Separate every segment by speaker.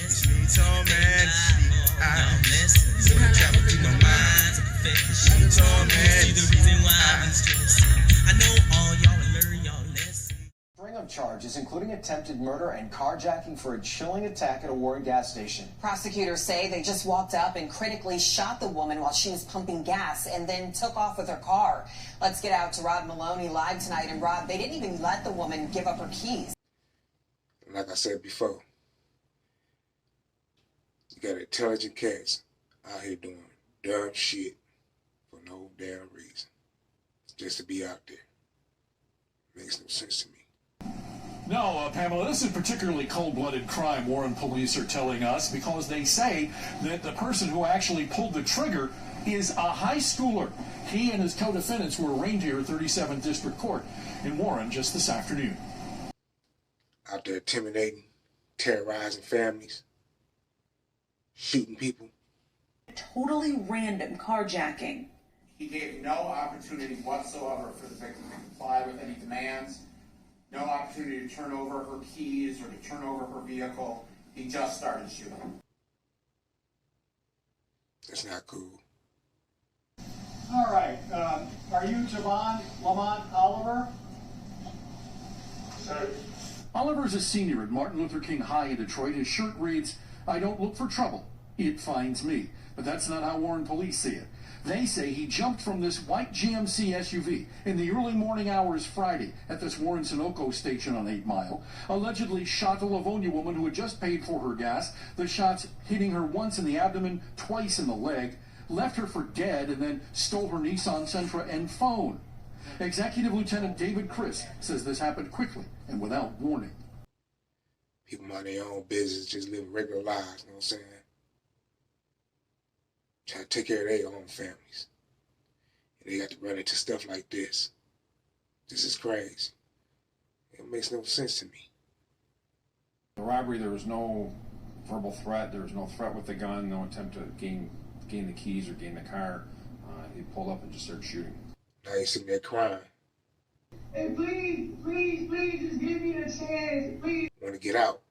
Speaker 1: She told me so I travel through my mind. She told me the reason why I'm stressed. I know all y'all will learn y'all lesson.
Speaker 2: String of charges, including attempted murder and carjacking for a chilling attack at a Warren gas station.
Speaker 3: Prosecutors say they just walked up and critically shot the woman while she was pumping gas and then took off with her car. Let's get out to Rod Maloney live tonight. And Rod, they didn't even let the woman give up her keys.
Speaker 4: Like I said before, you got intelligent cats out here doing dumb shit for no damn reason. Just to be out there. Makes no sense to me.
Speaker 5: No, Pamela, this is particularly cold-blooded crime, Warren police are telling us, because they say that the person who actually pulled the trigger is a high schooler. He and his co-defendants were arraigned here at 37th District Court in Warren just this afternoon.
Speaker 4: Out there intimidating, terrorizing families, shooting people.
Speaker 6: Totally random carjacking.
Speaker 7: He gave no opportunity whatsoever for the victim to comply with any demands, no opportunity to turn over her keys or to turn over her vehicle. He just started shooting.
Speaker 4: That's not cool.
Speaker 8: All right. Are you Javon Lamont Oliver?
Speaker 7: Sir.
Speaker 5: Oliver is a senior at Martin Luther King High in Detroit. His shirt reads, "I don't look for trouble, it finds me." But that's not how Warren police see it. They say he jumped from this white GMC SUV in the early morning hours Friday at this Warren Sunoco station on 8 Mile, allegedly shot a Livonia woman who had just paid for her gas, the shots hitting her once in the abdomen, twice in the leg, left her for dead, and then stole her Nissan Sentra and phone. Executive Lieutenant David Chris says this happened quickly and without warning.
Speaker 4: People mind their own business, just living regular lives, you know what I'm saying? Trying to take care of their own families. And they got to run into stuff like this. This is crazy. It makes no sense to me.
Speaker 9: The robbery, there was no verbal threat. There was no threat with the gun, no attempt to gain the keys or gain the car. He pulled up and just started shooting.
Speaker 4: Now you're sitting there crying.
Speaker 8: Hey, please, just give me a chance, please.
Speaker 4: Want to get out.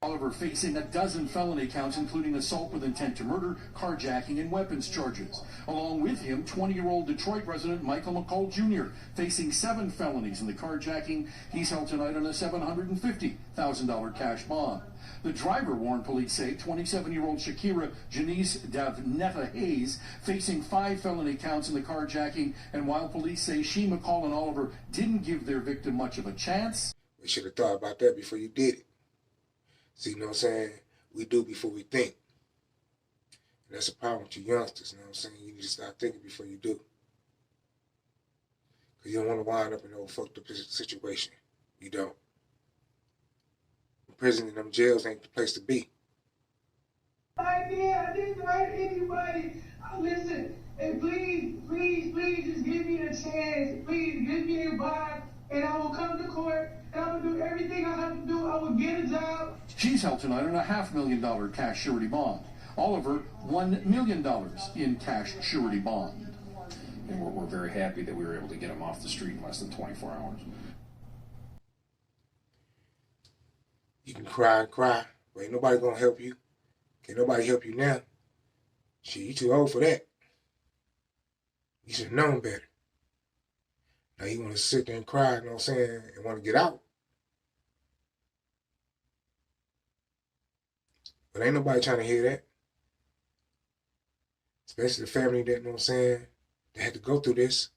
Speaker 5: Oliver facing a dozen felony counts, including assault with intent to murder, carjacking, and weapons charges. Along with him, 20-year-old Detroit resident Michael McCall Jr. facing 7 felonies in the carjacking. He's held tonight on a $750,000 cash bond. The driver, Warren police say, 27-year-old Shakira Janice Davnetta Hayes, facing 5 felony counts in the carjacking. And while police say she, McCall, and Oliver didn't give their victim much of a chance.
Speaker 4: We should have thought about that before you did it. See, you know what I'm saying? We do before we think. And that's a problem with you youngsters, you know what I'm saying? You need to start thinking before you do. Because you don't want to wind up in an old fucked up situation. You don't. Prison and them jails ain't the place to be.
Speaker 8: I didn't hurt anybody. Listen, and please, just give me a chance. Please, give me a bond, and I will come to court, and I will do everything I have to do. I will get a job.
Speaker 5: She's held tonight on a $500,000 cash surety bond. Oliver, $1 million in cash surety bond.
Speaker 9: And we're very happy that we were able to get him off the street in less than 24 hours.
Speaker 4: You can cry and cry, but ain't nobody gonna help you. Can't nobody help you now. Shit, you too old for that. You should have known better. Now you want to sit there and cry, you know what I'm saying, and want to get out. But ain't nobody trying to hear that. Especially the family that, you know what I'm saying, they had to go through this.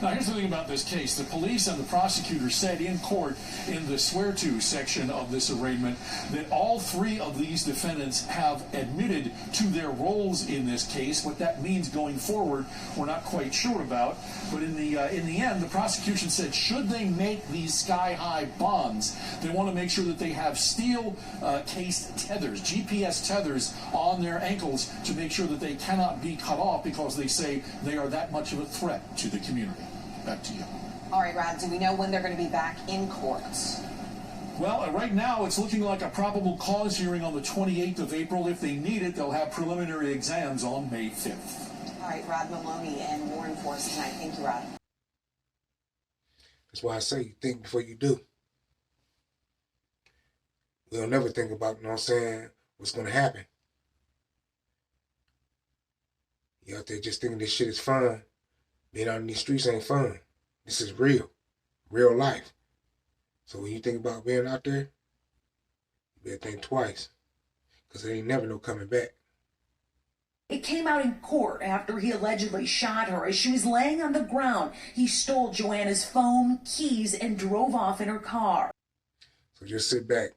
Speaker 5: Now, here's the thing about this case. The police and the prosecutor said in court in the swear to section of this arraignment that all 3 of these defendants have admitted to their roles in this case. What that means going forward, we're not quite sure about. But in the end, the prosecution said should they make these sky-high bonds, they want to make sure that they have steel-cased tethers, GPS tethers on their ankles to make sure that they cannot be cut off because they say they are that much of a threat to the community. Back to you.
Speaker 3: All right, Rod, do we know when they're going to be back in court?
Speaker 5: Well, right now it's looking like a probable cause hearing on the 28th of April. If they need it, they'll have preliminary exams on May 5th.
Speaker 3: All right, Rod Maloney and Warren for us tonight. Thank you, Rod.
Speaker 4: That's why I say you think before you do. We don't never think about, you know what I'm saying, what's going to happen. You out there just thinking this shit is fun. Being out in these streets ain't fun. This is real life. So when you think about being out there, you better think twice, because there ain't never no coming back.
Speaker 6: It came out in court after he allegedly shot her as she was laying on the ground. He stole Joanna's phone, keys, and drove off in her car.
Speaker 4: So just sit back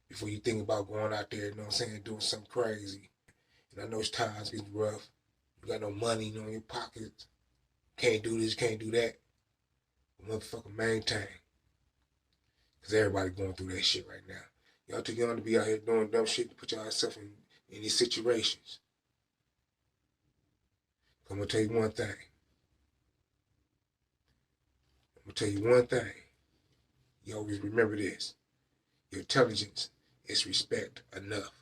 Speaker 4: before you think about going out there, you know what I'm saying, doing something crazy. And I know times get rough. You got no money, you know, in your pockets. Can't do this, can't do that. But motherfucker, maintain. Because everybody going through that shit right now. Y'all too young to be out here doing dumb shit to put yourself in these situations. I'm going to tell you one thing. You always remember this. Your intelligence is respect enough.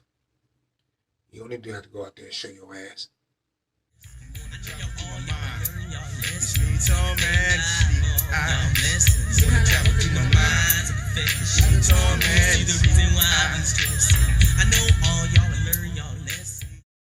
Speaker 4: You don't need to have to go out there and show your ass.
Speaker 1: This needs so mad. I'm blessed. So I travel through my mind. See the reason why I'm still